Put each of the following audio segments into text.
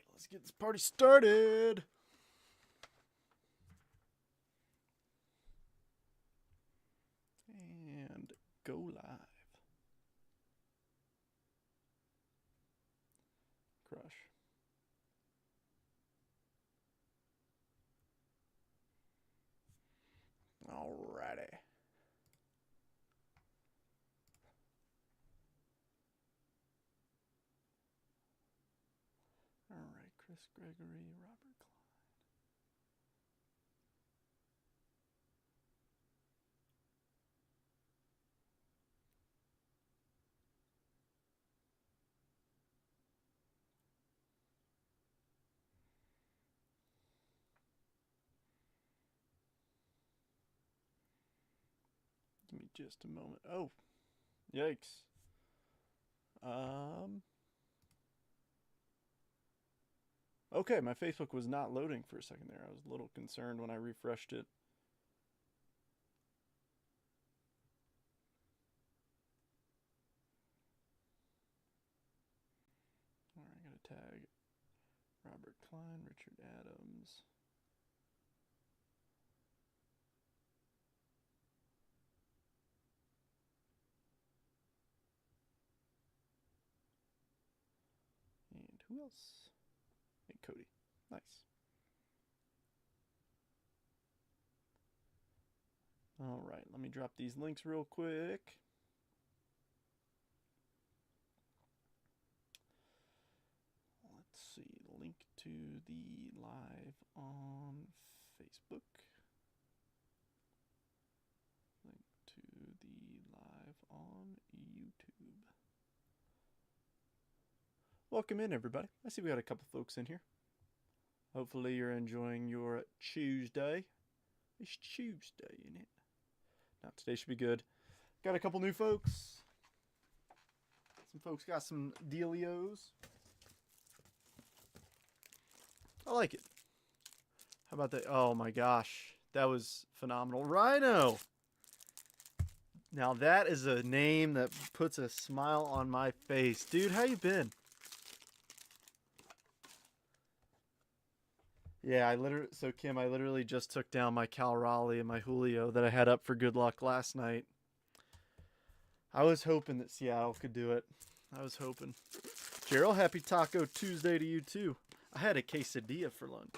right, let's get this party started. And go live. Crush. Alrighty. Alright, Chris Gregory, Robert Klein. Give me just a moment. Oh, yikes. Okay, my Facebook was not loading for a second there. I was a little concerned when I refreshed it. All right, I gotta tag Robert Klein, Richard Adams. And who else? Hey, Cody. Nice. All right, let me drop these links real quick. Let's see, link to the live on Facebook. Link to the live on YouTube. Welcome in, everybody. I see we got a couple folks in here. Hopefully you're enjoying your Tuesday. It's Tuesday, isn't it? Now, today should be good. Got a couple new folks. Some folks got some dealios. I like it. How about that? Oh my gosh. That was phenomenal. Rhino! Now that is a name that puts a smile on my face. Dude, how you been? Yeah, Kim, I literally just took down my Cal Raleigh and my Julio that I had up for good luck last night. I was hoping that Seattle could do it. I was hoping. Gerald, happy Taco Tuesday to you too. I had a quesadilla for lunch.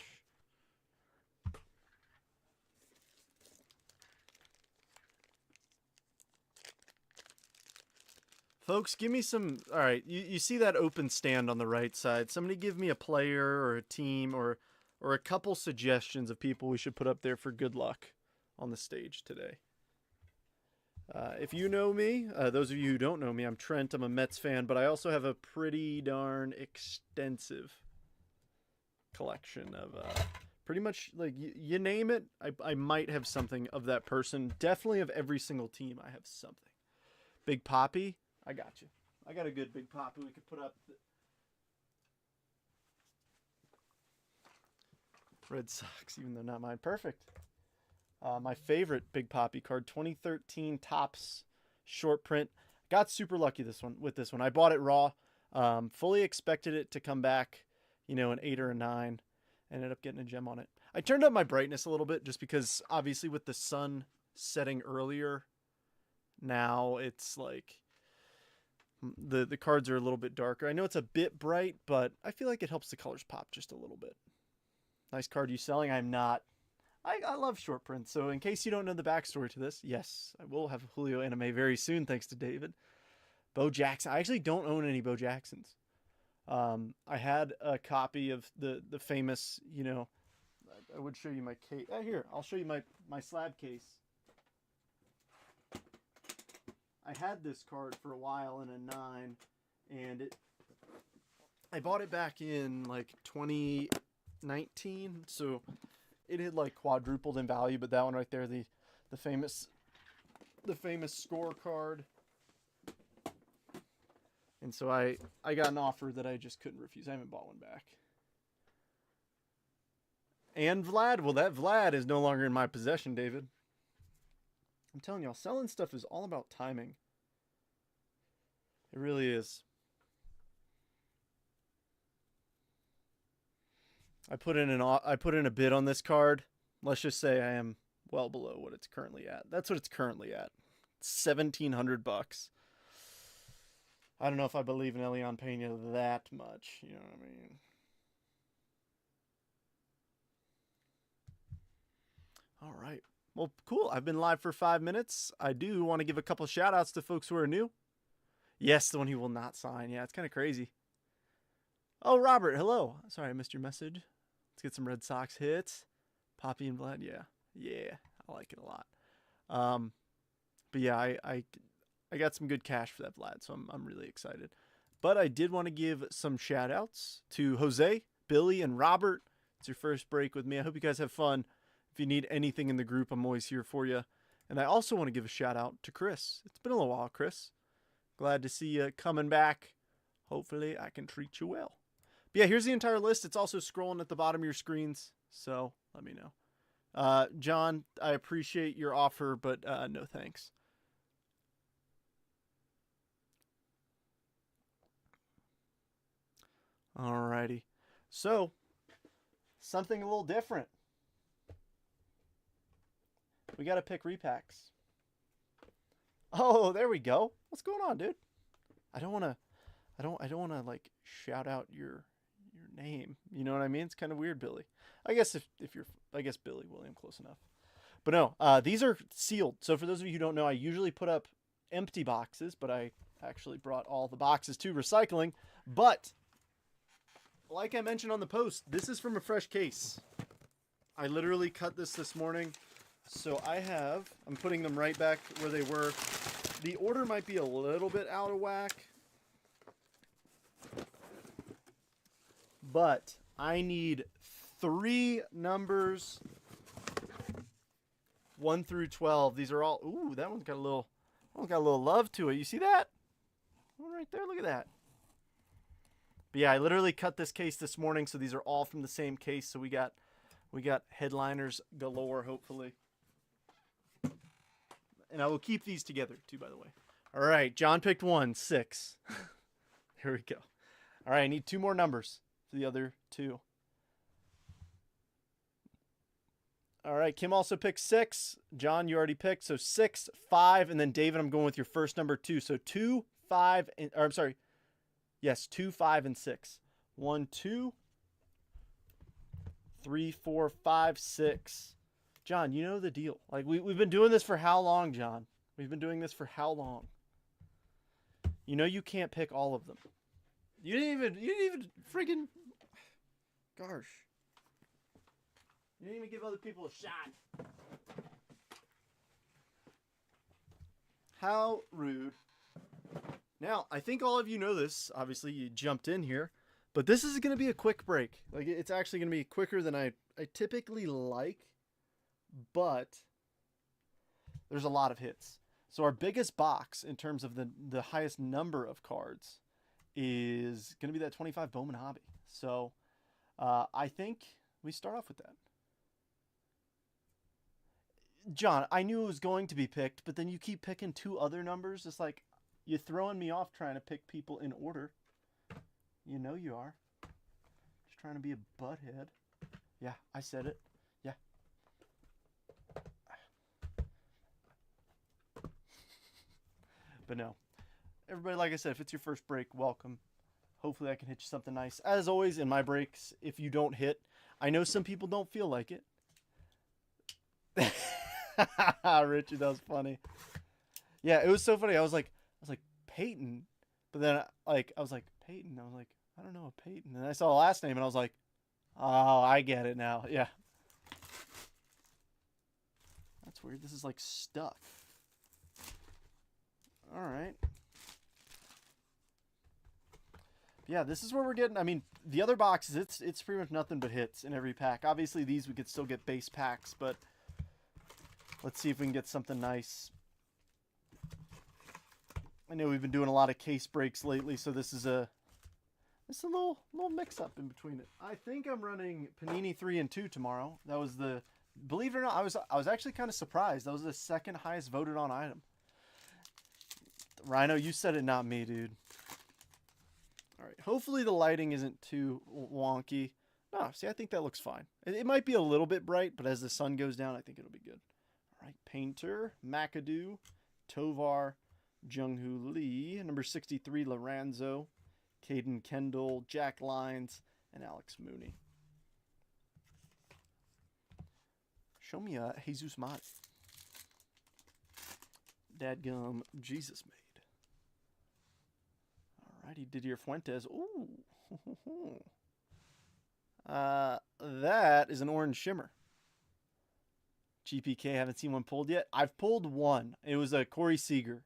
Folks, give me some... All right, you see that open stand on the right side. Somebody give me a player or a team or a couple suggestions of people we should put up there for good luck on the stage today. If you know me, those of you who don't know me, I'm Trent. I'm a Mets fan, but I also have a pretty darn extensive collection of pretty much, like, you name it, I might have something of that person. Definitely of every single team, I have something. Big Poppy, I got you. I got a good Big Poppy we could put up. Red Sox, even though not mine. Perfect. My favorite Big Poppy card, 2013 Topps short print. Got super lucky with this one. I bought it raw. Fully expected it to come back, an 8 or a 9. Ended up getting a gem on it. I turned up my brightness a little bit just because obviously with the sun setting earlier, now it's like the cards are a little bit darker. I know it's a bit bright, but I feel like it helps the colors pop just a little bit. Nice card you selling? I'm not. I love short prints, so in case you don't know the backstory to this, yes, I will have a Julio anime very soon, thanks to David. Bo Jackson. I actually don't own any Bo Jacksons. I had a copy of the famous, I would show you my case. Here, I'll show you my slab case. I had this card for a while in a 9, and I bought it back in like 2019, so it had like quadrupled in value. But that one right there, the famous scorecard. And so I got an offer that I just couldn't refuse. I haven't bought one back. And Vlad, well, that Vlad is no longer in my possession, David. I'm telling y'all, selling stuff is all about timing. It really is. I put in a bid on this card. Let's just say I am well below what it's currently at. That's what it's currently at. $1,700. I don't know if I believe in Elian Pena that much. You know what I mean? All right. Well, cool. I've been live for 5 minutes. I do want to give a couple shout outs to folks who are new. Yes, the one he will not sign. Yeah, it's kind of crazy. Oh, Robert, hello. Sorry, I missed your message. Let's get some Red Sox hits. Poppy and Vlad, yeah. Yeah, I like it a lot. But yeah, I got some good cash for that Vlad, so I'm really excited. But I did want to give some shout outs to Jose, Billy, and Robert. It's your first break with me. I hope you guys have fun. If you need anything in the group, I'm always here for you. And I also want to give a shout out to Chris. It's been a little while, Chris. Glad to see you coming back. Hopefully I can treat you well. But yeah, here's the entire list. It's also scrolling at the bottom of your screens, so let me know. John, I appreciate your offer, but no thanks. Alrighty. So, something a little different. We got to pick repacks. Oh, there we go. What's going on, dude? I don't want to like shout out your name. You know what I mean? It's kind of weird, Billy. I guess I guess Billy William, close enough. But no, these are sealed. So for those of you who don't know, I usually put up empty boxes, but I actually brought all the boxes to recycling. But like I mentioned on the post, this is from a fresh case. I literally cut this morning. So I'm putting them right back where they were. The order might be a little bit out of whack, but I need 3 numbers 1 through 12. These are all, ooh, that one's got a little love to it. You see that? One right there, look at that. But yeah, I literally cut this case this morning, so these are all from the same case. So we got headliners galore, hopefully. And I will keep these together, too, by the way. All right, John picked 1, 6. Here we go. All right, I need 2 more numbers for the other 2. All right, Kim also picked 6. John, you already picked. So 6, 5, and then David, I'm going with your first number 2. So 2, 5, or I'm sorry. Yes, 2, 5, and 6. 1, 2, 3, 4, 5, 6. John, you know the deal. Like we've been doing this for how long, John? We've been doing this for how long? You know you can't pick all of them. You didn't even freaking gosh. You didn't even give other people a shot. How rude. Now, I think all of you know this. Obviously, you jumped in here. But this is going to be a quick break. Like it's actually going to be quicker than I typically like. But there's a lot of hits. So our biggest box in terms of the highest number of cards is going to be that 25 Bowman Hobby. So I think we start off with that. John, I knew it was going to be picked, but then you keep picking 2 other numbers. It's like you're throwing me off trying to pick people in order. You know you are. Just trying to be a butthead. Yeah, I said it. Yeah. But no. Everybody, like I said, if it's your first break, welcome. Hopefully I can hit you something nice. As always, in my breaks, if you don't hit, I know some people don't feel like it. Richard, that was funny. Yeah, it was so funny. I was like Peyton, but then I was like Peyton. I was like, I don't know a Peyton. And I saw the last name and I was like, oh, I get it now. Yeah. That's weird. This is like stuck. All right. Yeah, this is where we're getting. I mean, the other boxes, it's pretty much nothing but hits in every pack. Obviously, these we could still get base packs, but let's see if we can get something nice. I know we've been doing a lot of case breaks lately, so this is a little mix up in between it. I think I'm running Panini 3 and 2 tomorrow. That was the, believe it or not, I was actually kind of surprised. That was the second highest voted on item. Rhino, you said it, not me, dude. All right, hopefully the lighting isn't too wonky. Oh, see, I think that looks fine. It might be a little bit bright, but as the sun goes down, I think it'll be good. All right, Painter, McAdoo, Tovar, Jung-Hoo Lee, number 63, Lorenzo, Caden Kendall, Jack Lyons, and Alex Mooney. Show me a Jesus Mott. Dadgum Jesus made. Alrighty, Didier Fuentes. Ooh. That is an orange shimmer. GPK, haven't seen one pulled yet. I've pulled one. It was a Corey Seager.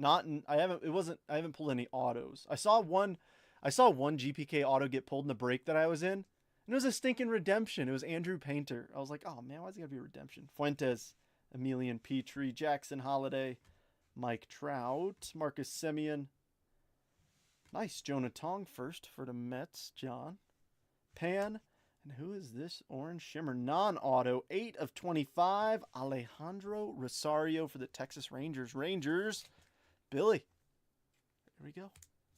I haven't pulled any autos. I saw one GPK auto get pulled in the break that I was in. And it was a stinking redemption. It was Andrew Painter. I was like, oh man, why's it gotta be a redemption? Fuentes, Emilian Petrie, Jackson Holiday, Mike Trout, Marcus Semien. Nice, Jonah Tong first for the Mets, John. Pan, and who is this orange shimmer? Non-auto, 8 of 25, Alejandro Rosario for the Texas Rangers. Billy. Here we go.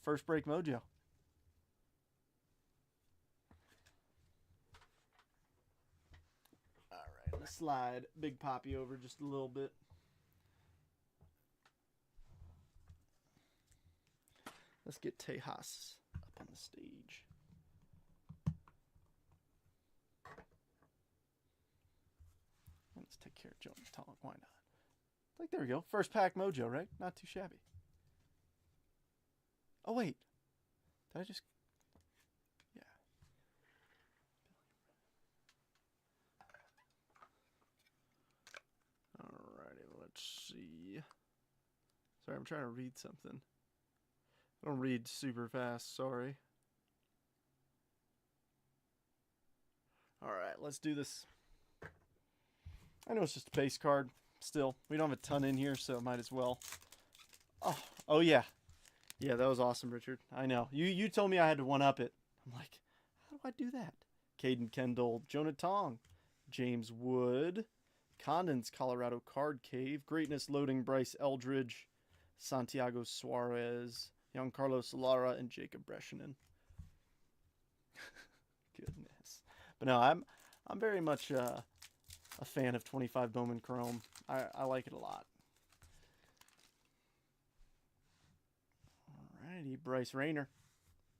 First break mojo. All right, let's slide Big Poppy over just a little bit. Let's get Tejas up on the stage. Let's take care of Jonah Tong. Why not? Like, there we go. First pack mojo, right? Not too shabby. Oh, wait. Did I just... Yeah. Alrighty, let's see. Sorry, I'm trying to read something. I don't read super fast, sorry. Alright, let's do this. I know it's just a base card. Still, we don't have a ton in here, so might as well. Oh yeah. Yeah, that was awesome, Richard. I know. You told me I had to one-up it. I'm like, how do I do that? Caden Kendall, Jonah Tong, James Wood, Condon's Colorado Card Cave, Greatness Loading Bryce Eldridge, Santiago Suarez, Young Carlos Lara, and Jacob Breschanen. Goodness. But no, I'm very much a fan of 25 Bowman Chrome. I like it a lot. Alrighty, Bryce Rayner,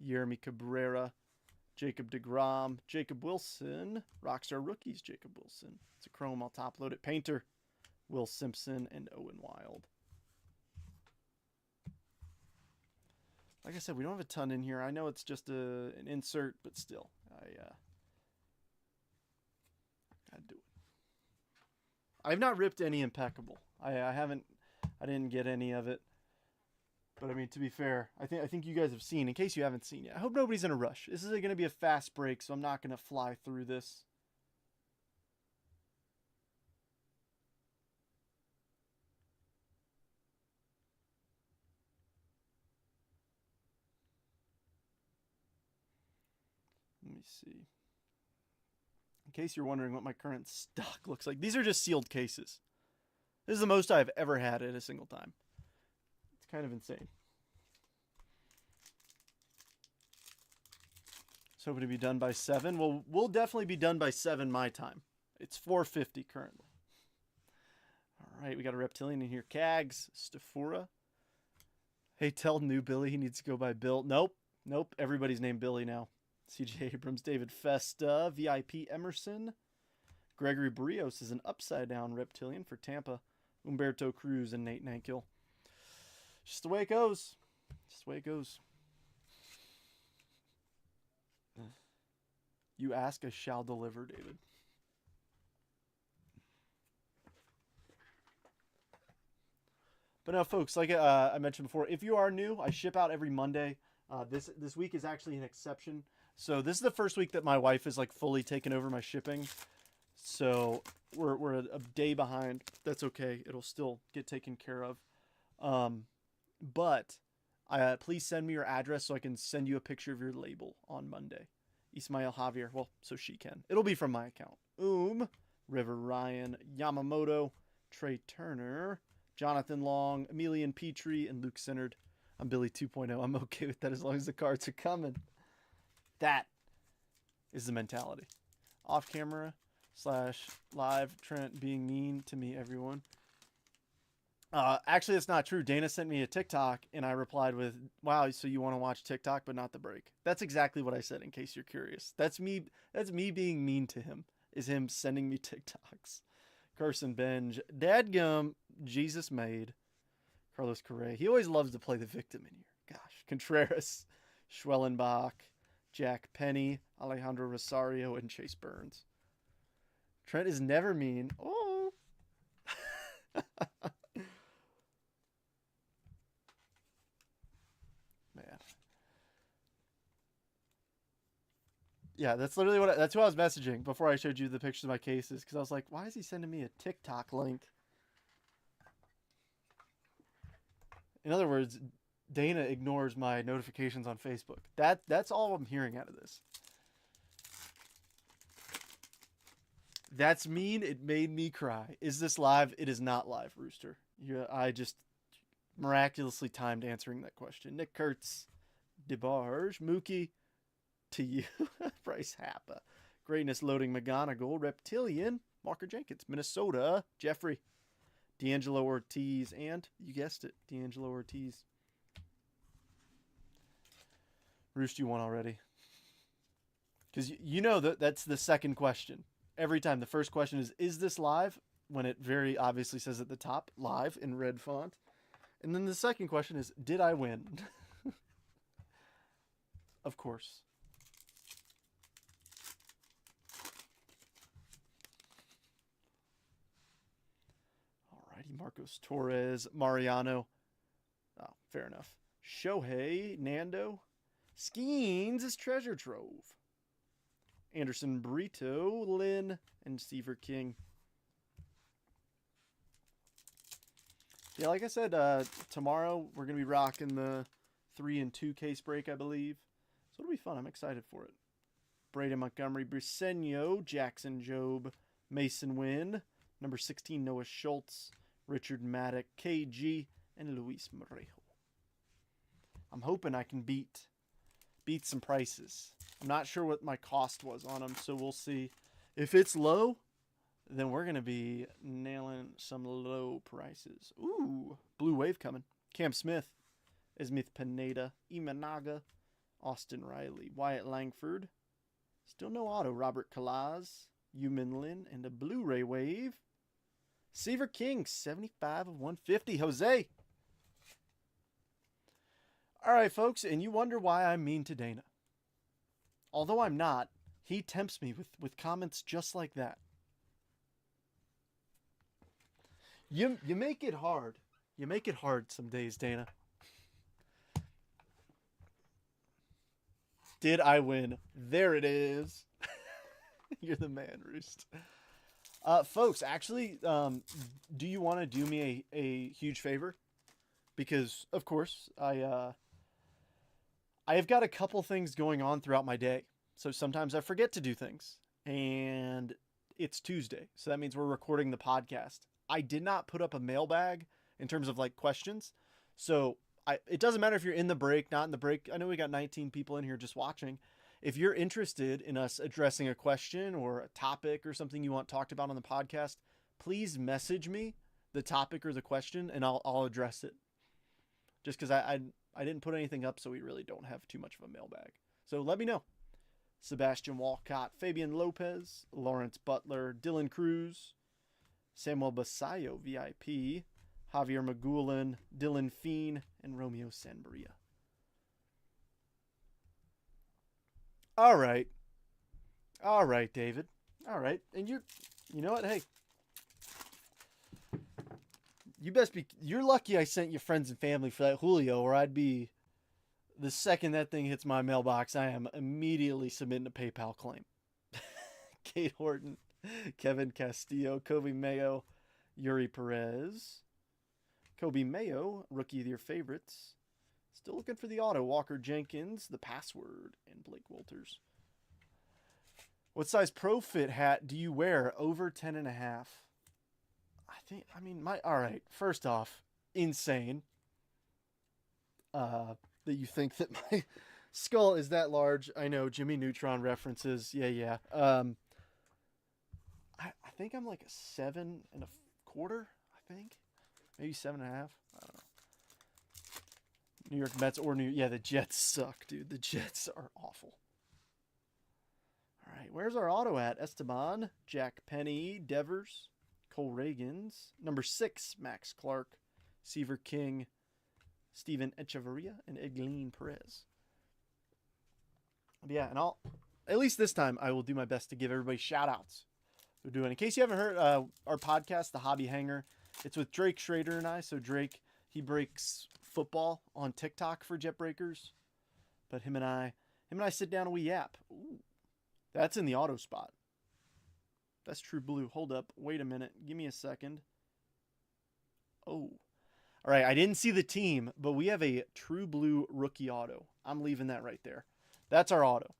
Yermi Cabrera, Jacob DeGrom, Jacob Wilson, Rockstar Rookies, Jacob Wilson. It's a Chrome, I'll top load it. Painter, Will Simpson, and Owen Wild. Like I said, we don't have a ton in here. I know it's just an insert, but still, I'd do it. I've not ripped any impeccable. I didn't get any of it. But I mean, to be fair, I think you guys have seen, in case you haven't seen yet. I hope nobody's in a rush. This is going to be a fast break, so I'm not going to fly through this. Let me see. In case you're wondering what my current stock looks like, these are just sealed cases. This is the most I've ever had at a single time. It's kind of insane. So hoping to be done by 7. Well, we'll definitely be done by 7 my time. It's 4:50 currently. All right, we got a Reptilian in here. Cags, Stafura. Hey, tell new Billy he needs to go by Bill. Nope. Everybody's named Billy now. CJ Abrams, David Festa, VIP Emerson. Gregory Barrios is an upside-down Reptilian for Tampa. Humberto Cruz and Nate Nankill. Just the way it goes. Just the way it goes. You ask, I shall deliver, David. But now, folks, like I mentioned before, if you are new, I ship out every Monday. This week is actually an exception. So this is the first week that my wife is like fully taken over my shipping. So we're a day behind. That's okay. It'll still get taken care of. But please send me your address so I can send you a picture of your label on Monday. Ismael Javier. Well, so she can. It'll be from my account. River Ryan, Yamamoto, Trey Turner, Jonathan Long, Emilian Petrie, and Luke Sinnard. I'm Billy 2.0. I'm okay with that as long as the cards are coming. That is the mentality. Off camera / live, Trent being mean to me, everyone. Actually, it's not true. Dana sent me a TikTok, and I replied with, "Wow, so you want to watch TikTok, but not the break?" That's exactly what I said. In case you're curious, that's me. That's me being mean to him. Is him sending me TikToks? Carson Benj, Dadgum, Jesus made. Carlos Correa. He always loves to play the victim in here. Gosh, Contreras, Schwellenbach, Jack Penny, Alejandro Rosario, and Chase Burns. Trent is never mean. Oh. Man. Yeah, that's literally that's who I was messaging before I showed you the pictures of my cases, because I was like, why is he sending me a TikTok link? In other words, Dana ignores my notifications on Facebook. That's all I'm hearing out of this. That's mean. It made me cry. Is this live? It is not live, Rooster. I just miraculously timed answering that question. Nick Kurtz, DeBarge, Mookie, to you, Bryce Happa, Greatness Loading McGonigal, Reptilian, Walker Jenkins, Minnesota, Jeffrey, D'Angelo Ortiz, and you guessed it, D'Angelo Ortiz. Roost, you won already. Because you know that's the second question. Every time the first question is this live? When it very obviously says at the top, live in red font. And then the second question is, did I win? Of course. Alrighty, Marcos Torres, Mariano. Oh, fair enough. Shohei, Nando. Skeens is treasure trove. Anderson Brito, Lynn, and Seaver King. Yeah, like I said, tomorrow we're going to be rocking the 3 and 2 case break, I believe. So it'll be fun. I'm excited for it. Braden Montgomery, Briseño, Jackson Job, Mason Wynn, number 16, Noah Schultz, Richard Maddock, KG, and Luis Morejo. I'm hoping I can beat some prices. I'm not sure what my cost was on them, so we'll see. If it's low, then we're going to be nailing some low prices. Ooh, Blue Wave coming. Cam Smith, Ismith Pineda, Imanaga, Austin Riley, Wyatt Langford. Still no auto. Robert Kalaz, Yumin Lin, and a Blu-ray Wave. Seaver King, 75 of 150. Jose. All right, folks, and you wonder why I'm mean to Dana. Although I'm not, he tempts me with comments just like that. You make it hard. You make it hard some days, Dana. Did I win? There it is. You're the man, Roost. Folks, actually, do you want to do me a huge favor? Because, of course, I have got a couple things going on throughout my day. So sometimes I forget to do things. And it's Tuesday. So that means we're recording the podcast. I did not put up a mailbag in terms of like questions. So it doesn't matter if you're in the break, not in the break. I know we got 19 people in here just watching. If you're interested in us addressing a question or a topic or something you want talked about on the podcast, please message me the topic or the question and I'll address it. Just because I didn't put anything up, so we really don't have too much of a mailbag. So let me know. Sebastian Walcott, Fabian Lopez, Lawrence Butler, Dylan Cruz, Samuel Basayo, VIP, Javier Magulin, Dylan Feen, and Romeo Sanbria. All right, David. All right, and you know what? Hey, you're lucky I sent you friends and family for that Julio, or I'd be, the second that thing hits my mailbox, I am immediately submitting a PayPal claim. Kate Horton, Kevin Castillo, Kobe Mayo, Yuri Perez, Kobe Mayo, rookie of your favorites. Still looking for the auto. Walker Jenkins, the password, and Blake Walters. What size Pro Fit hat do you wear? Over 10.5. All right. First off, insane. That you think that Skull is that large. I know Jimmy Neutron references. Yeah. I think I'm like a 7.25. I think maybe 7.5. I don't know. New York Mets or the Jets suck, dude. The Jets are awful. All right, where's our auto at? Esteban, Jack Penny, Devers, Cole Reagans, number 6, Max Clark, Seaver King, Steven Echeverria, and Edglin Perez. But yeah, and at least this time, I will do my best to give everybody shout-outs. We're doing. In case you haven't heard our podcast, The Hobby Hanger, it's with Drake Schrader and I. So Drake, he breaks football on TikTok for Jet Breakers, but him and I sit down and we yap. Ooh, that's in the auto spot. That's True Blue. Hold up. Wait a minute. Give me a second. Oh. All right. I didn't see the team, but we have a True Blue rookie auto. I'm leaving that right there. That's our auto.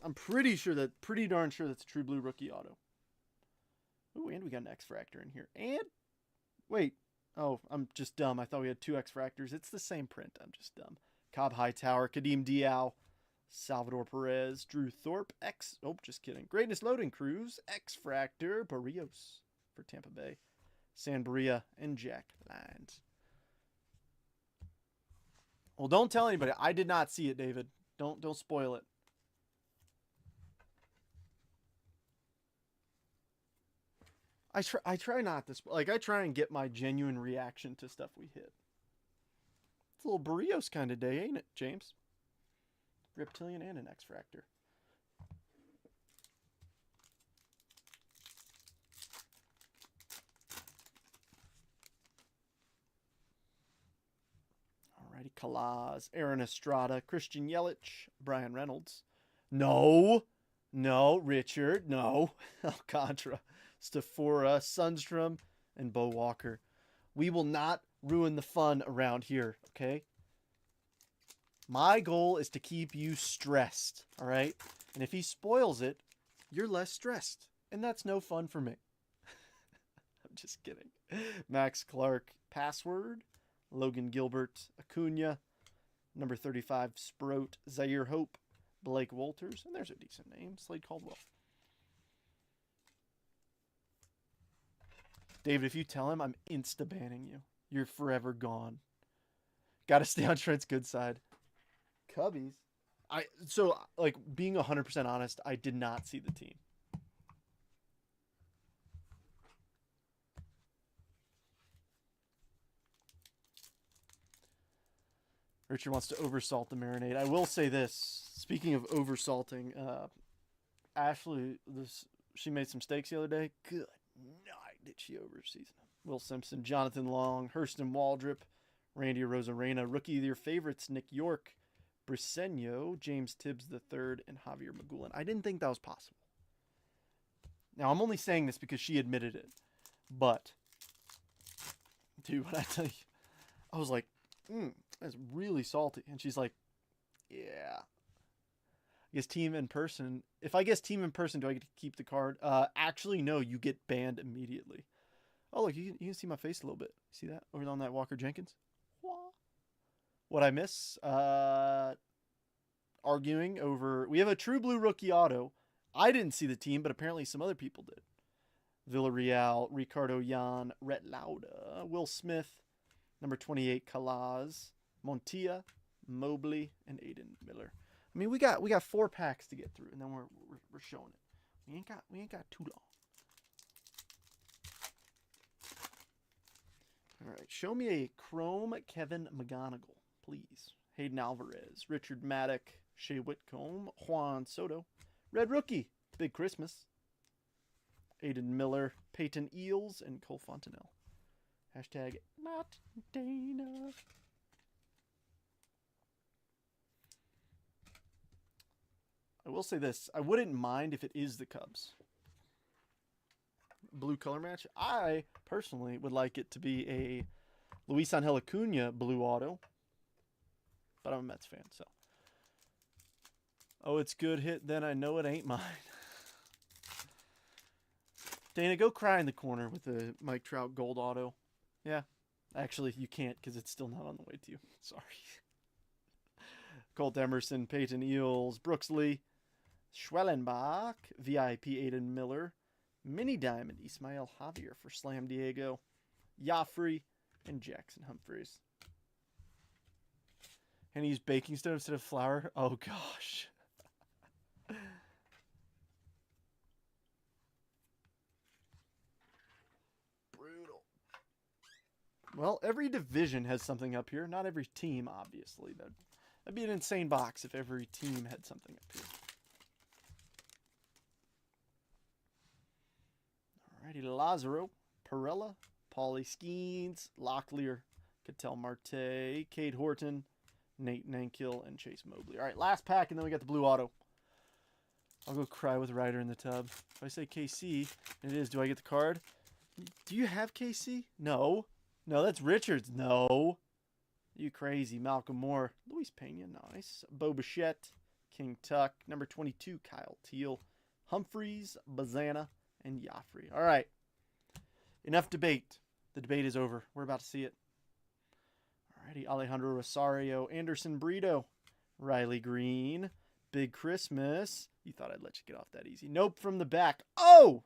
I'm pretty darn sure that's a True Blue rookie auto. Ooh, and we got an X-Fractor in here. And, wait. Oh, I'm just dumb. I thought we had 2 X-Fractors. It's the same print. I'm just dumb. Cobb Hightower, Kadeem Diao, Salvador Perez, Drew Thorpe, just kidding. Greatness Loading Cruise, X-Fractor, Barrios for Tampa Bay, Sanbria, and Jack Lyons. Well, don't tell anybody. I did not see it, David. Don't spoil it. I try not to I try and get my genuine reaction to stuff we hit. It's a little Barrios kind of day, ain't it, James? Reptilian and an X-Fractor. Alrighty, Kalaz, Aaron Estrada, Christian Yelich, Brian Reynolds. No, Richard, no. Alcantara, Stafora, Sundstrom, and Bo Walker. We will not ruin the fun around here, okay? My goal is to keep you stressed, all right? And if he spoils it, you're less stressed. And that's no fun for me. I'm just kidding. Max Clark, Password, Logan Gilbert, Acuna, number 35, Sproat, Zaire Hope, Blake Walters, and there's a decent name, Slade Caldwell. David, if you tell him, I'm insta-banning you. You're forever gone. Got to stay on Trent's good side. Cubbies. Being 100% honest, I did not see the team. Richard wants to oversalt the marinade. I will say this. Speaking of oversalting, Ashley, she made some steaks the other day. Good night, did she overseason them. Will Simpson, Jonathan Long, Hurston Waldrop, Randy Rosarena, rookie of your favorites, Nick York, Briseño, James Tibbs III, and Javier Magullan. I didn't think that was possible. Now, I'm only saying this because she admitted it. But, dude, when I tell you, I was like, that's really salty. And she's like, yeah. I guess team in person. If I guess team in person, do I get to keep the card? Actually, no, you get banned immediately. Oh, look, you can see my face a little bit. See that? Over on that Walker Jenkins. What I miss? Arguing over... We have a True Blue rookie auto. I didn't see the team, but apparently some other people did. Villarreal, Ricardo Yan, Rhett Lauda, Will Smith, number 28, Kalaz, Montilla, Mobley, and Aiden Miller. I mean, we got 4 packs to get through, and then we're showing it. We ain't got too long. All right, show me a Chrome Kevin McGonigal, please. Hayden Alvarez, Richard Maddock, Shea Whitcomb, Juan Soto, Red Rookie, Big Christmas, Aiden Miller, Peyton Eels, and Cole Fontenelle. Hashtag not Dana. I will say this. I wouldn't mind if it is the Cubs. Blue color match. I personally would like it to be a Luis Angel Acuna blue auto. But I'm a Mets fan, so. Oh, it's good hit. Then I know it ain't mine. Dana, go cry in the corner with the Mike Trout gold auto. Yeah. Actually, you can't because it's still not on the way to you. Sorry. Colt Emerson, Peyton Eels, Brooksley, Schwellenbach, VIP Aiden Miller, Mini Diamond, Ismael Javier for Slam Diego, Joffrey, and Jackson Humphreys. And he used baking soda instead of flour. Oh, gosh. Brutal. Well, every division has something up here. Not every team, obviously. That'd be an insane box if every team had something up here. Alrighty, Lazaro, Perella, Paulie Skeens, Locklear, Cattell Marte, Cade Horton, Nate Nankill, and Chase Mobley. All right, last pack, and then we got the blue auto. I'll go cry with Ryder in the tub. If I say KC, and it is, do I get the card? Do you have KC? No. No, that's Richards. No. You crazy. Malcolm Moore. Luis Pena, nice. Bo Bichette, King Tuck. Number 22, Kyle Teal. Humphreys, Bazana, and Joffrey. All right. Enough debate. The debate is over. We're about to see it. Alrighty, Alejandro Rosario, Anderson Brito, Riley Green, Big Christmas. You thought I'd let you get off that easy. Nope, from the back. Oh!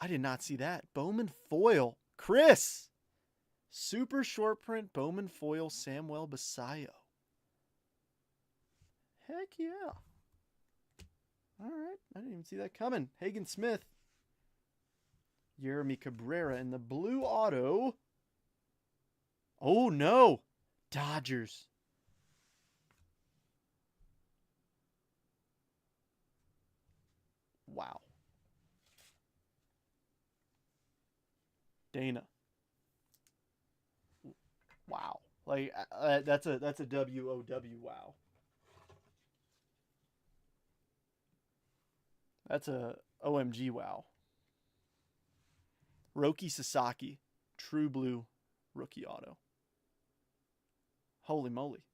I did not see that. Bowman foil. Chris! Super short print Bowman foil Samuel Basayo. Heck yeah. Alright, I didn't even see that coming. Hagen Smith. Jeremy Cabrera in the blue auto. Oh, no. Dodgers. Wow. Dana. Wow. Like, that's a W-O-W wow. That's a OMG wow. Roki Sasaki. True blue rookie auto. Holy moly.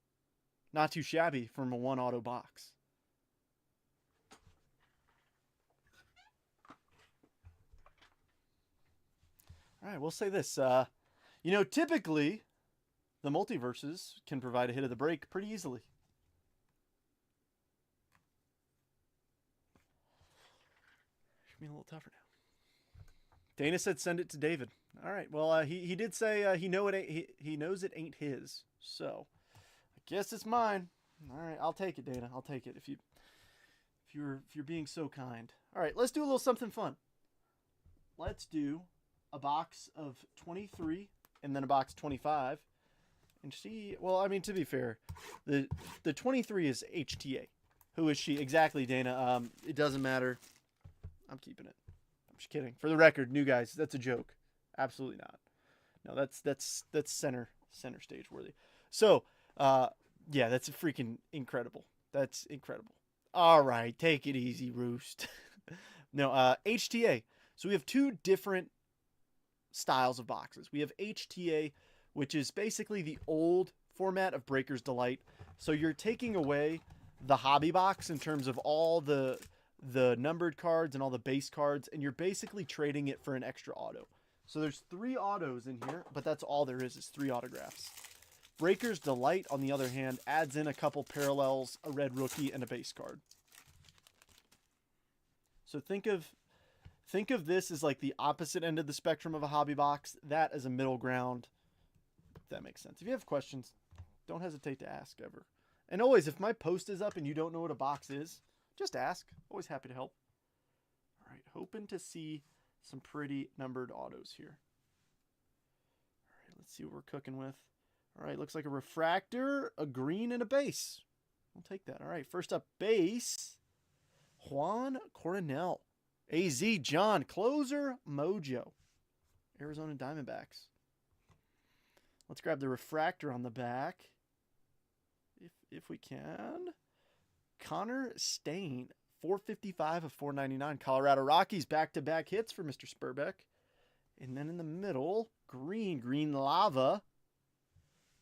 Not too shabby from a one auto box. All right, we'll say this. You know, typically, the multiverses can provide a hit of the break pretty easily. Should be a little tougher now. Dana said send it to David. All right. Well, he did say he knows it ain't his. So, I guess it's mine. All right, I'll take it, Dana. I'll take it if you're being so kind. All right, let's do a little something fun. Let's do a box of 23 and then a box 25. And she, well, I mean, to be fair, the 23 is HTA. Who is she? Exactly, Dana. It doesn't matter. I'm keeping it. I'm just kidding. For the record, new guys, that's a joke. Absolutely not. No, that's center stage worthy. So, yeah, that's freaking incredible. That's incredible. All right, take it easy, Roost. No, HTA. So we have two different styles of boxes. We have HTA, which is basically the old format of Breaker's Delight. So you're taking away the hobby box in terms of all the numbered cards and all the base cards, and you're basically trading it for an extra auto. So there's 3 autos in here, but that's all there is 3 autographs. Breaker's Delight, on the other hand, adds in a couple parallels, a red rookie, and a base card. So think of this as like the opposite end of the spectrum of a hobby box. That as a middle ground, if that makes sense. If you have questions, don't hesitate to ask ever. And always, if my post is up and you don't know what a box is, just ask. Always happy to help. All right, hoping to see some pretty numbered autos here. All right, let's see what we're cooking with. All right, looks like a refractor, a green, and a base. We'll take that. All right, first up, base. Juan Coronel. AZ John. Closer, Mojo. Arizona Diamondbacks. Let's grab the refractor on the back. If we can. Connor Stain. 455 of 499. Colorado Rockies. Back-to-back hits for Mr. Spurbeck. And then in the middle, green lava.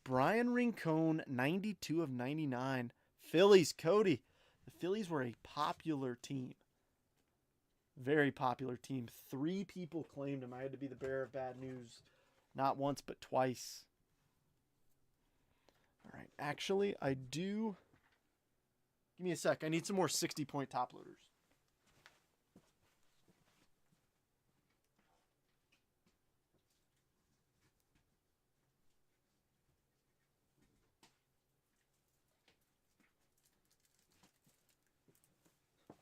Brian Rincon, 92 of 99. Phillies, Cody. The Phillies were a popular team. Very popular team. 3 people claimed him. I had to be the bearer of bad news Not once, but twice. All right. Actually, I do. Give me a sec. I need some more 60-point top loaders.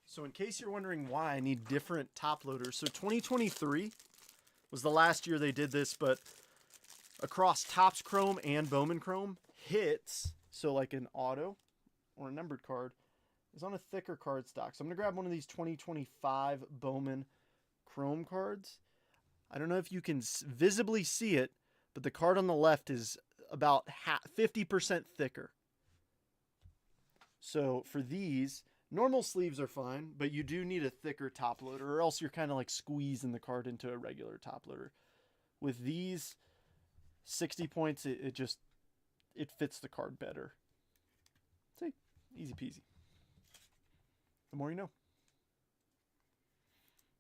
So in case you're wondering why I need different top loaders, so 2023 was the last year they did this, but across Topps Chrome and Bowman Chrome, hits, so like an auto or a numbered card, is on a thicker card stock. So I'm going to grab one of these 2025 Bowman Chrome cards. I don't know if you can visibly see it, but the card on the left is about 50% thicker. So for these, normal sleeves are fine, but you do need a thicker top loader, or else you're kind of like squeezing the card into a regular top loader. With these 60 points, it fits the card better. See, easy peasy. The more you know.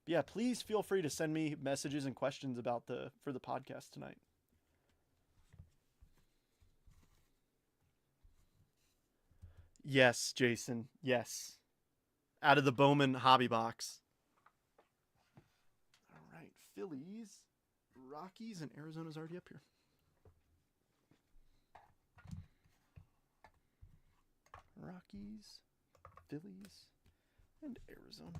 But yeah, please feel free to send me messages and questions about for the podcast tonight. Yes, Jason. Yes. Out of the Bowman hobby box. All right, Phillies, Rockies, and Arizona's already up here. Rockies, Phillies, and Arizona.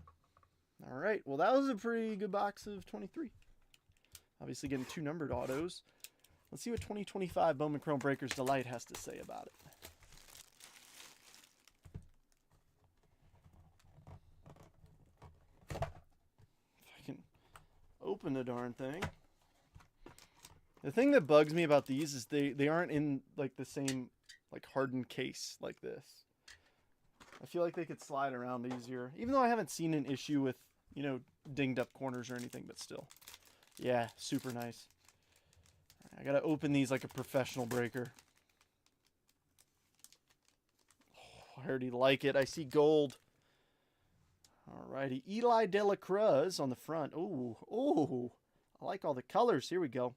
All right, well, that was a pretty good box of 23. Obviously getting 2 numbered autos. Let's see what 2025 Bowman Chrome Breakers Delight has to say about it. Open the darn thing. The thing that bugs me about these is they aren't in like the same like hardened case like this. I feel like they could slide around easier, even though I haven't seen an issue with, you know, dinged up corners or anything, but still. Yeah, super nice. I gotta open these like a professional breaker. Oh, I already like it. I see gold. Alrighty, Eli De La Cruz on the front. Ooh, I like all the colors. Here we go.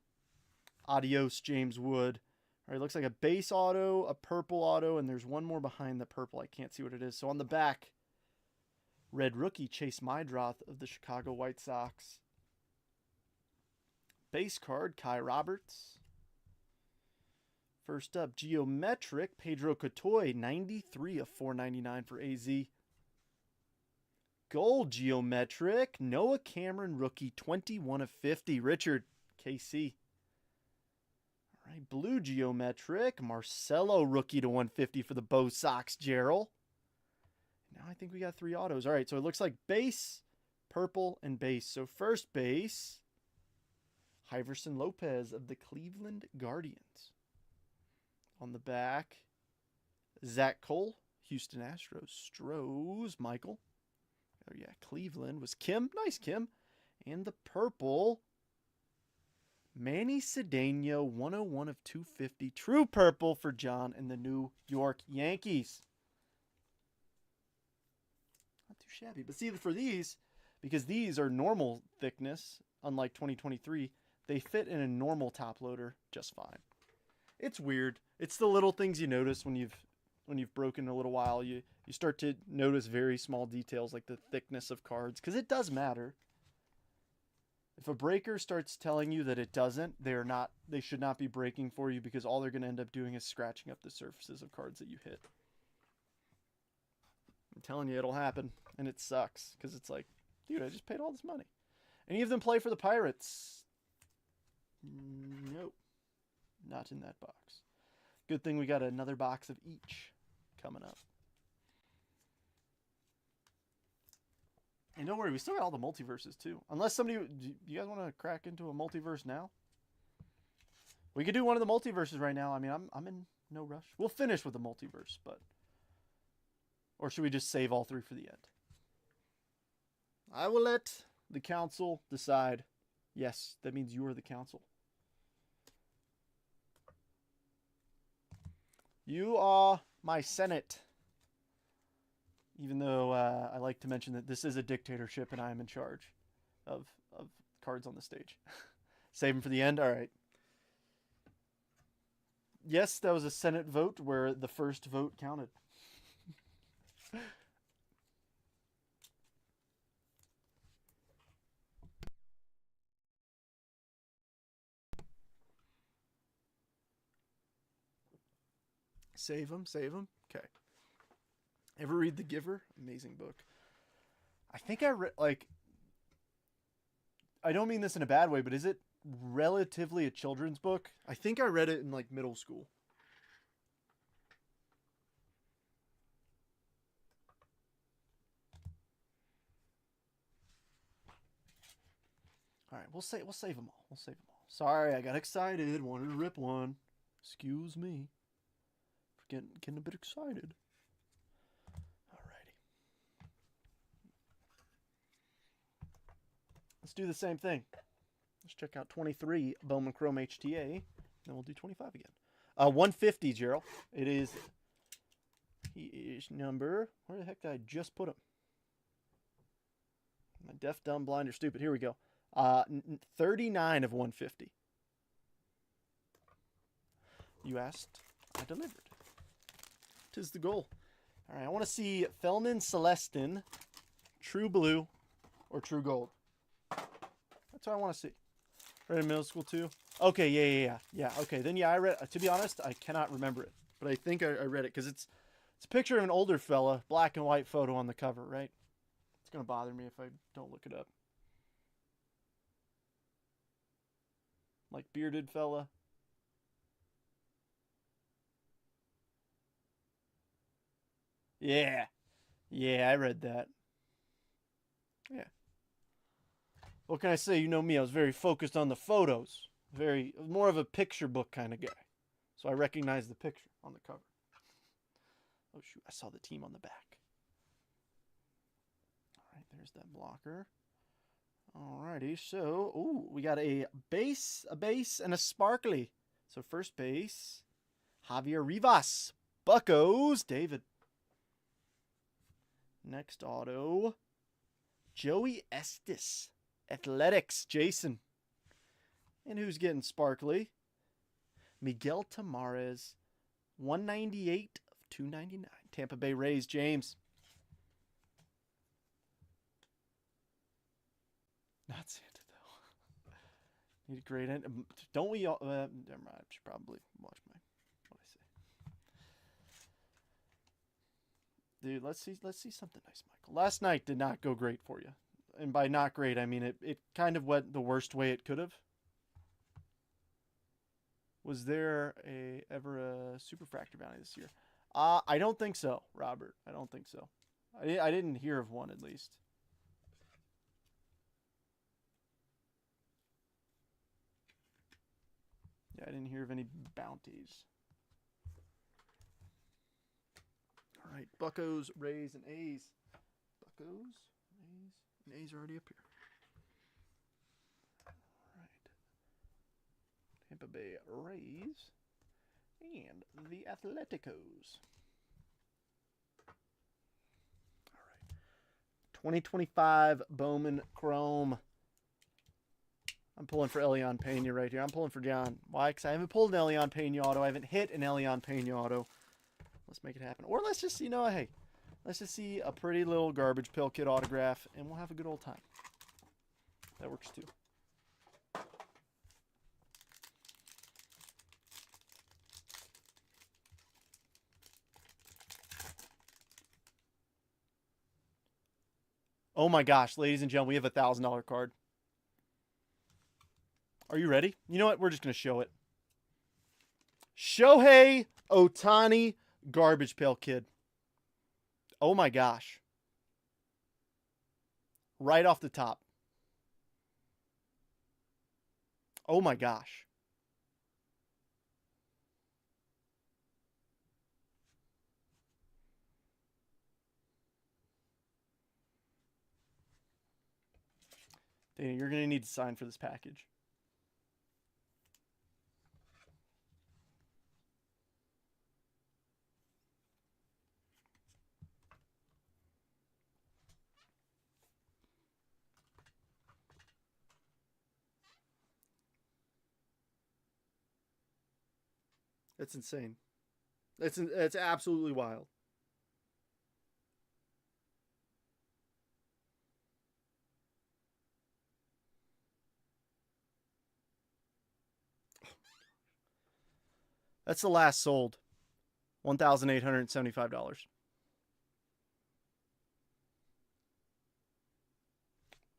Adios, James Wood. All right, looks like a base auto, a purple auto, and there's one more behind the purple. I can't see what it is. So on the back, red rookie Chase Meidroth of the Chicago White Sox. Base card, Kai Roberts. First up, geometric, Pedro Cotoy, 93 of 499 for AZ. Gold geometric, Noah Cameron rookie, 21 of 50. Richard, KC. All right, blue geometric, Marcelo rookie to 150 for the Bo Sox, Gerald. Now I think we got 3 autos. All right, so it looks like base, purple, and base. So first base, Iverson Lopez of the Cleveland Guardians. On the back, Zach Cole, Houston Astros. Strohs, Michael. Oh, yeah, Cleveland was Kim. Nice, Kim. And the purple, Manny Cedeno, 101 of 250. True purple for John and the New York Yankees. Not too shabby. But see, for these, because these are normal thickness, unlike 2023, they fit in a normal top loader just fine. It's weird. It's the little things you notice when you've broken a little while. You start to notice very small details like the thickness of cards, because it does matter. If a breaker starts telling you that it doesn't, they should not be breaking for you, because all they're going to end up doing is scratching up the surfaces of cards that you hit. I'm telling you, it'll happen, and it sucks, because it's like, dude, I just paid all this money. Any of them play for the Pirates? Nope. Not in that box. Good thing we got another box of each coming up. And don't worry, we still got all the multiverses too. Unless somebody, do you guys want to crack into a multiverse now? We could do one of the multiverses right now. I mean, I'm in no rush. We'll finish with the multiverse, but, or should we just save all 3 for the end? I will let the council decide. Yes, that means you are the council. You are my Senate. Even though I like to mention that this is a dictatorship and I am in charge of cards on the stage. Save them for the end? All right. Yes, that was a Senate vote where the first vote counted. Save him, save him. Okay. Ever read The Giver? Amazing book. I think I read, like, I don't mean this in a bad way, but is it relatively a children's book? I think I read it in, like, middle school. All right, we'll save them all. We'll save them all. Sorry, I got excited. Wanted to rip one. Excuse me. For getting a bit excited. Alrighty. Let's do the same thing. Let's check out 23 Bowman Chrome HTA. Then we'll do 25 again. 150, Gerald. It is. He is number. Where the heck did I just put him? Am I deaf, dumb, blind, or stupid? Here we go. 39 of 150. You asked, I delivered. 'Tis the goal. All right, I want to see Felman Celestin, True Blue, or True Gold. That's what I want to see. Read in middle school too. Okay, yeah. Okay, then yeah, I read. To be honest, I cannot remember it, but I think I read it because it's a picture of an older fella, black and white photo on the cover, right? It's gonna bother me if I don't look it up. Like bearded fella. Yeah. Yeah, I read that. Yeah. What can I say? You know me, I was very focused on the photos. Very more of a picture book kind of guy. So I recognized the picture on the cover. Oh shoot, I saw the team on the back. Alright, there's that blocker. Alrighty, so ooh, we got a base, and a sparkly. So first base, Javier Rivas. Buccos, David. Next auto, Joey Estes. Athletics, Jason. And who's getting sparkly? Miguel Tamares. 198 of 299. Tampa Bay Rays, James. Not Santa, though. Need a great end. Don't we all... never mind. I should probably watch what I say. Dude, let's see something nice, Michael. Last night did not go great for you. And by not great, I mean it kind of went the worst way it could have. Was there ever a superfractor bounty this year? I don't think so, Robert. I don't think so. I didn't hear of one, at least. Yeah, I didn't hear of any bounties. All right, Buccos, Rays, and A's. Buccos, Rays, and A's are already up here. All right. Tampa Bay Rays and the Atleticos. All right. 2025 Bowman Chrome. I'm pulling for Elion Pena right here. I'm pulling for John. Why? Because I haven't pulled an Elion Pena auto. I haven't hit an Elion Pena auto. Let's make it happen. Or let's just, hey, let's just see a pretty little garbage pill kid autograph, and we'll have a good old time. That works too. Oh my gosh, ladies and gentlemen, we have a $1,000 card. Are you ready? You know what? We're just going to show it. Shohei Ohtani, garbage pail kid. Oh my gosh. Right off the top. Oh my gosh. Dana, you're going to need to sign for this package. It's insane. It's absolutely wild. That's the last sold. $1,875.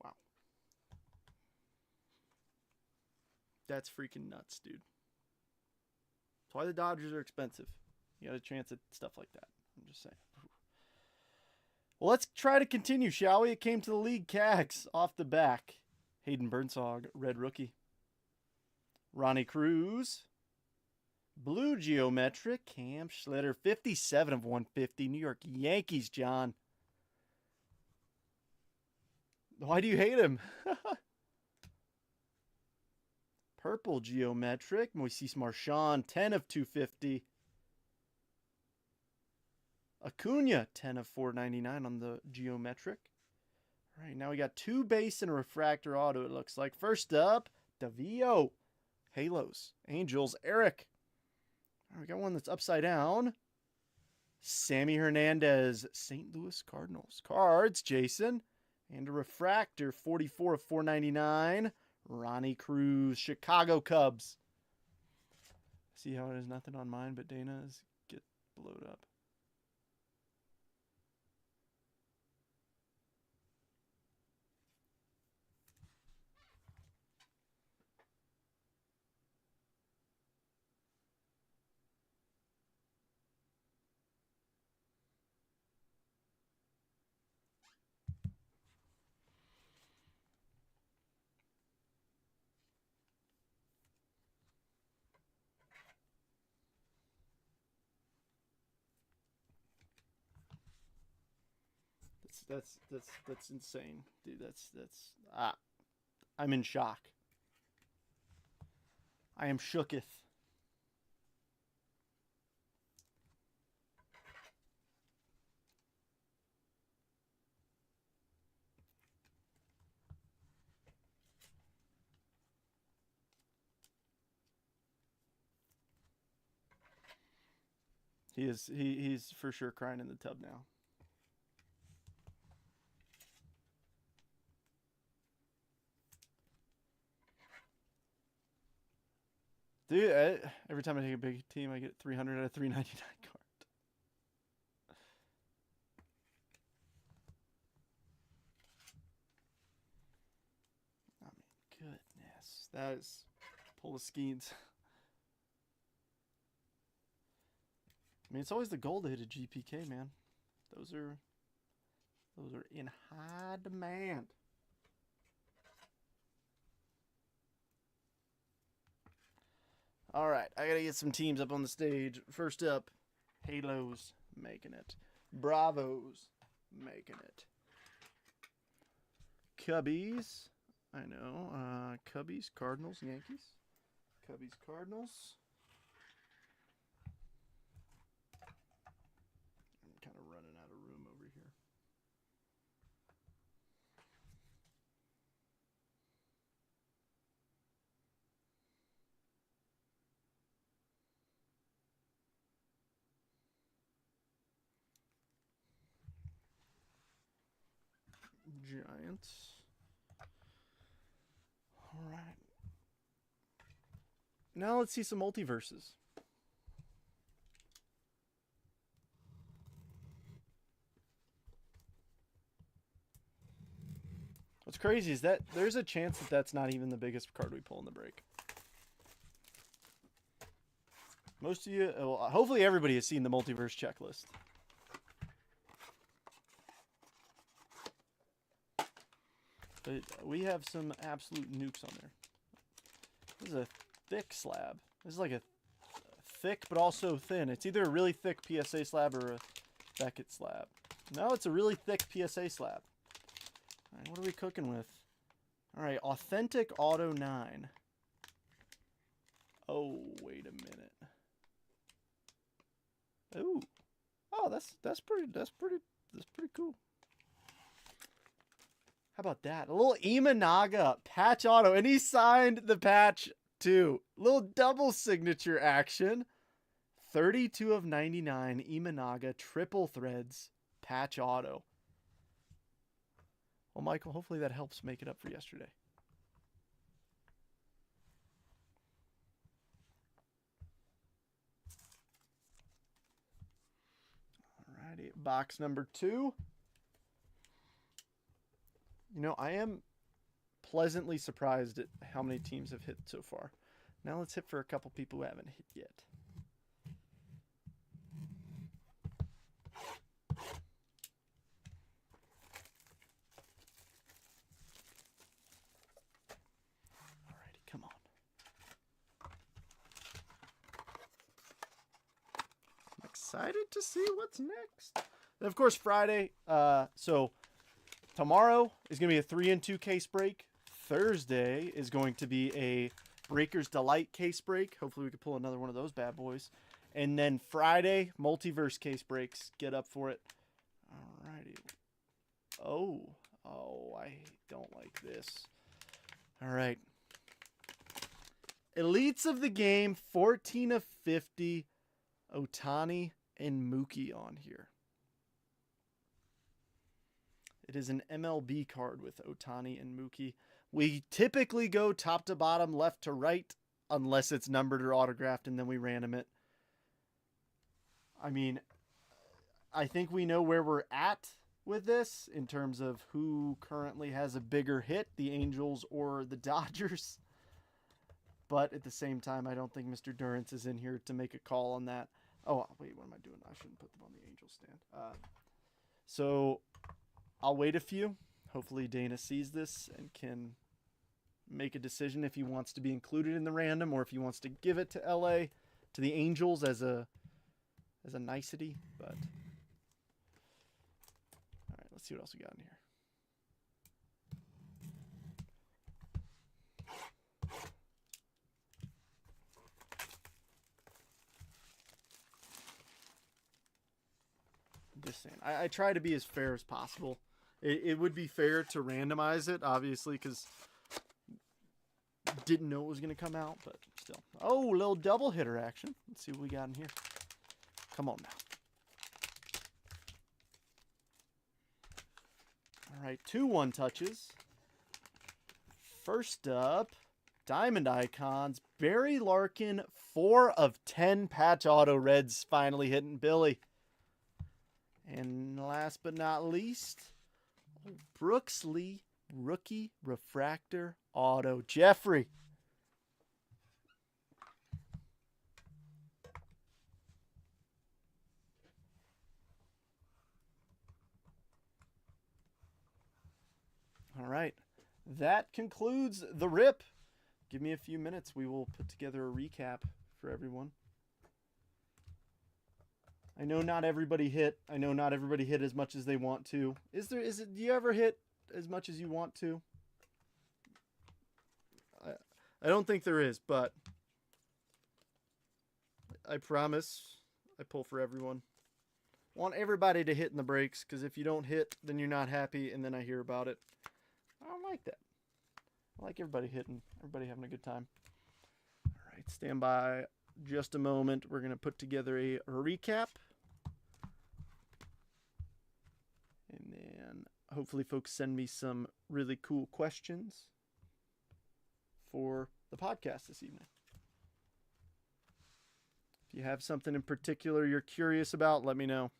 Wow. That's freaking nuts, dude. That's why the Dodgers are expensive. You got a chance at stuff like that. I'm just saying. Well, let's try to continue, shall we? It came to the league Cags off the back. Hayden Burnsog, red rookie. Ronnie Cruz. Blue geometric. Cam Schlitter, 57 of 150. New York Yankees, John. Why do you hate him? Purple geometric. Moises Marchand, 10 of 250. Acuna, 10 of 499 on the geometric. All right, now we got 2 base and a refractor auto, it looks like. First up, Davio. Halos. Angels. Eric. All right, we got one that's upside down. Sammy Hernandez. St. Louis Cardinals. Cards. Jason. And a refractor. 44 of 499. Ronnie Cruz. Chicago Cubs. See how it is nothing on mine, but Dana's get blowed up. That's insane, dude. I'm in shock. I am shooketh. He's for sure crying in the tub now. Dude, every time I take a big team, I get 300 out of 399 card. I mean, goodness. That is pull of skeins. I mean, it's always the goal to hit a GPK, man. Those are in high demand. All right, I gotta get some teams up on the stage. First up, Halos making it. Bravos making it. Cubbies, I know. Cubbies, Cardinals, Yankees. Cubbies, Cardinals. I'm kind of running out of room over here. Giants. All right. Now let's see some multiverses. What's crazy is that there's a chance that that's not even the biggest card we pull in the break. Most of you, well, hopefully everybody has seen the multiverse checklist. But we have some absolute nukes on there. This is a thick slab. This is like a thick but also thin. It's either a really thick PSA slab or a Beckett slab. No, it's a really thick PSA slab. All right, what are we cooking with? All right, Authentic Auto 9. Oh, wait a minute. Ooh. Oh, that's pretty cool. How about that? A little Imanaga patch auto, and he signed the patch too. Little double signature action. 32 of 99 Imanaga triple threads patch auto. Well, Michael, hopefully that helps make it up for yesterday. Alrighty, box number 2. You know, I am pleasantly surprised at how many teams have hit so far. Now let's hit for a couple people who haven't hit yet. Alrighty, come on. I'm excited to see what's next. And of course, Friday. So tomorrow is going to be a 3-in-2 case break. Thursday is going to be a Breaker's Delight case break. Hopefully we can pull another one of those bad boys. And then Friday, Multiverse case breaks. Get up for it. Alrighty. Oh, I don't like this. Alright. Elites of the game, 14 of 50. Ohtani and Mookie on here. It is an MLB card with Ohtani and Mookie. We typically go top to bottom, left to right, unless it's numbered or autographed, and then we random it. I mean, I think we know where we're at with this in terms of who currently has a bigger hit, the Angels or the Dodgers. But at the same time, I don't think Mr. Durance is in here to make a call on that. Oh, wait, what am I doing? I shouldn't put them on the Angels stand. So I'll wait a few. Hopefully Dana sees this and can make a decision if he wants to be included in the random or if he wants to give it to LA, to the Angels as a nicety. But all right, let's see what else we got in here. Just saying, I try to be as fair as possible. It would be fair to randomize it, obviously, because didn't know it was going to come out, but still. Oh, a little double hitter action. Let's see what we got in here. Come on now. All right, 2 1-touches. First up, Diamond Icons. Barry Larkin, 4 of 10 patch auto reds finally hitting Billy. And last but not least, Brooks Lee, rookie refractor auto. Jeffrey. All right. That concludes the rip. Give me a few minutes. We will put together a recap for everyone. I know not everybody hit. I know not everybody hit as much as they want to. Do you ever hit as much as you want to? I don't think there is, but I promise I pull for everyone. Want everybody to hit in the breaks, because if you don't hit, then you're not happy, and then I hear about it. I don't like that. I like everybody hitting, everybody having a good time. All right, stand by just a moment. We're going to put together a recap. And then hopefully folks send me some really cool questions for the podcast this evening. If you have something in particular you're curious about, let me know.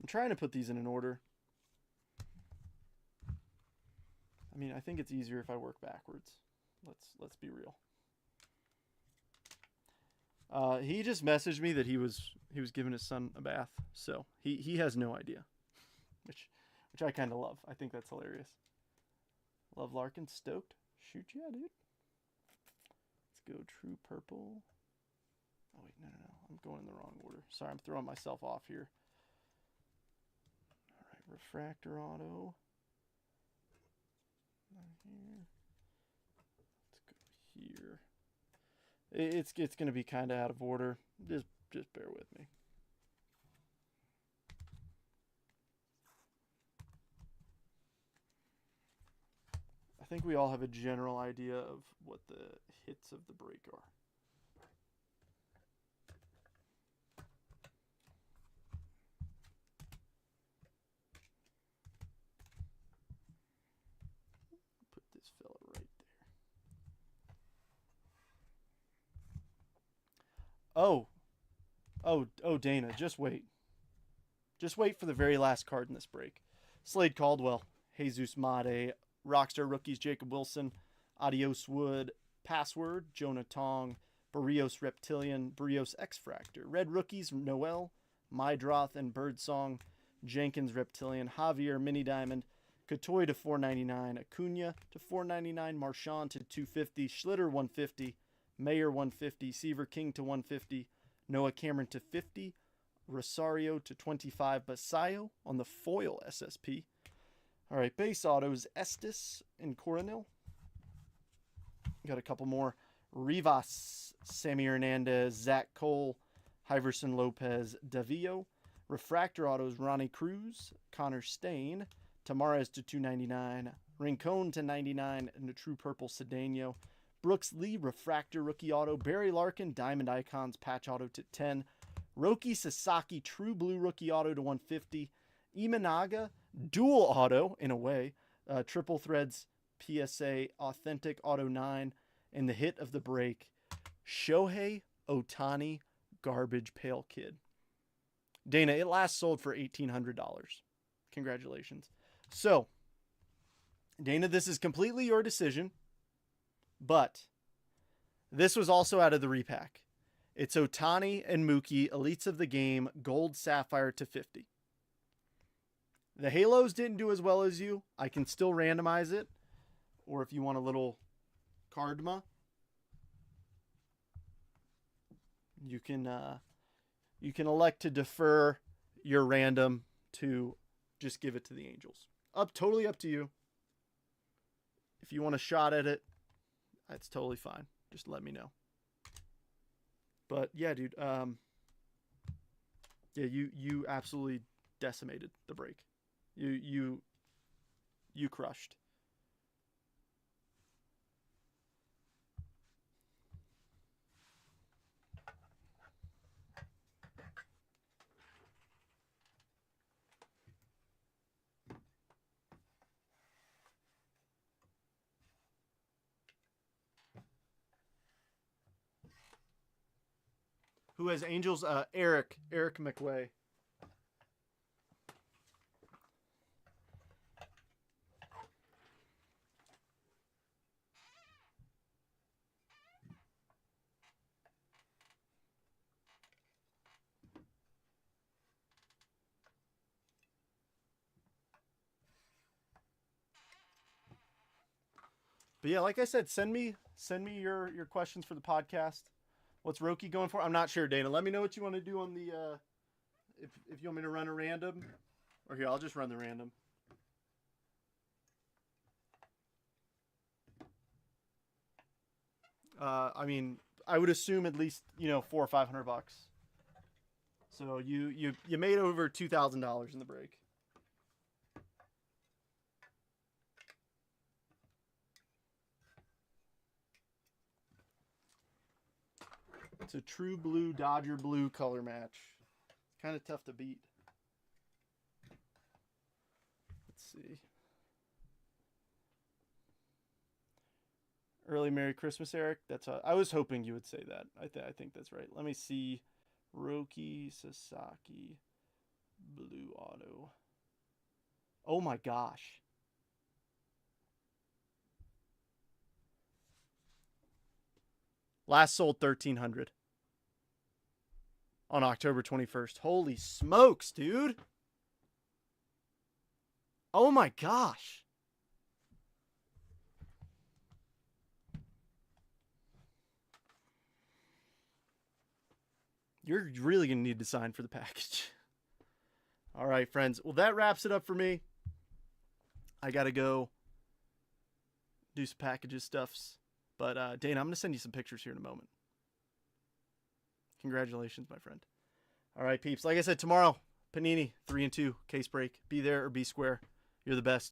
I'm trying to put these in an order. I mean, I think it's easier if I work backwards. Let's be real. He just messaged me that he was giving his son a bath, so he has no idea, which I kind of love. I think that's hilarious. Love Larkin, stoked. Shoot, yeah, dude. Let's go true purple. Oh wait, no. I'm going in the wrong order. Sorry, I'm throwing myself off here. All right, refractor auto. Not here. Let's go here. It's going to be kind of out of order. Just bear with me. think we all have a general idea of what the hits of the break are. Put this fella right there. Oh, Dana, just wait. Just wait for the very last card in this break. Slade Caldwell, Jesus Made, Rockstar Rookies Jacob Wilson, Adios Wood, Password, Jonah Tong, Barrios Reptilian, Barrios X-Fractor, Red Rookies, Noel, Mydroth and Birdsong, Jenkins Reptilian, Javier Mini Diamond, Katoy to $4.99, Acuna to $4.99, Marchand to $2.50, Schlitter $1.50, Mayer $1.50, Seaver King to $1.50, Noah Cameron to $50, Rosario to $25, Basayo on the foil SSP. All right, base autos, Estes and Coronel. Got a couple more. Rivas, Sammy Hernandez, Zach Cole, Hiverson Lopez, Davio. Refractor autos, Ronnie Cruz, Connor Stain, Tamares to $2.99, Rincon to $99, and the True Purple Cedeno. Brooks Lee, Refractor rookie auto, Barry Larkin, Diamond Icons patch auto to $10. Roki Sasaki, True Blue rookie auto to $150. Imanaga, dual auto in a way, Triple Threads PSA Authentic Auto 9, and the hit of the break, Shohei Ohtani Garbage Pail Kid. Dana, it last sold for $1,800. Congratulations. So, Dana, this is completely your decision, but this was also out of the repack. It's Ohtani and Mookie, Elites of the Game, Gold Sapphire to $50. The Halos didn't do as well as you. I can still randomize it. Or if you want a little Cardma, you can elect to defer your random to just give it to the Angels. Totally up to you. If you want a shot at it, that's totally fine. Just let me know. But yeah, dude, yeah, you absolutely decimated the break. You crushed. Who has Angels? Eric McWay. But yeah, like I said, send me your questions for the podcast. What's Roki going for? I'm not sure, Dana. Let me know what you want to do on the if you want me to run a random. Or here, I'll just run the random. I mean, I would assume at least, $400 or $500. So you made over $2,000 in the break. It's a true blue Dodger blue color match. Kind of tough to beat. Let's see. Early Merry Christmas, Eric. I was hoping you would say that. I think that's right. Let me see. Roki Sasaki blue auto. Oh my gosh. Last sold 1,300 on October 21st. Holy smokes, dude. Oh my gosh. You're really going to need to sign for the package. All right, friends. Well, that wraps it up for me. I got to go do some packages stuffs. But, Dana, I'm going to send you some pictures here in a moment. Congratulations, my friend. All right, peeps. Like I said, tomorrow, Panini, 3-2, case break. Be there or be square. You're the best.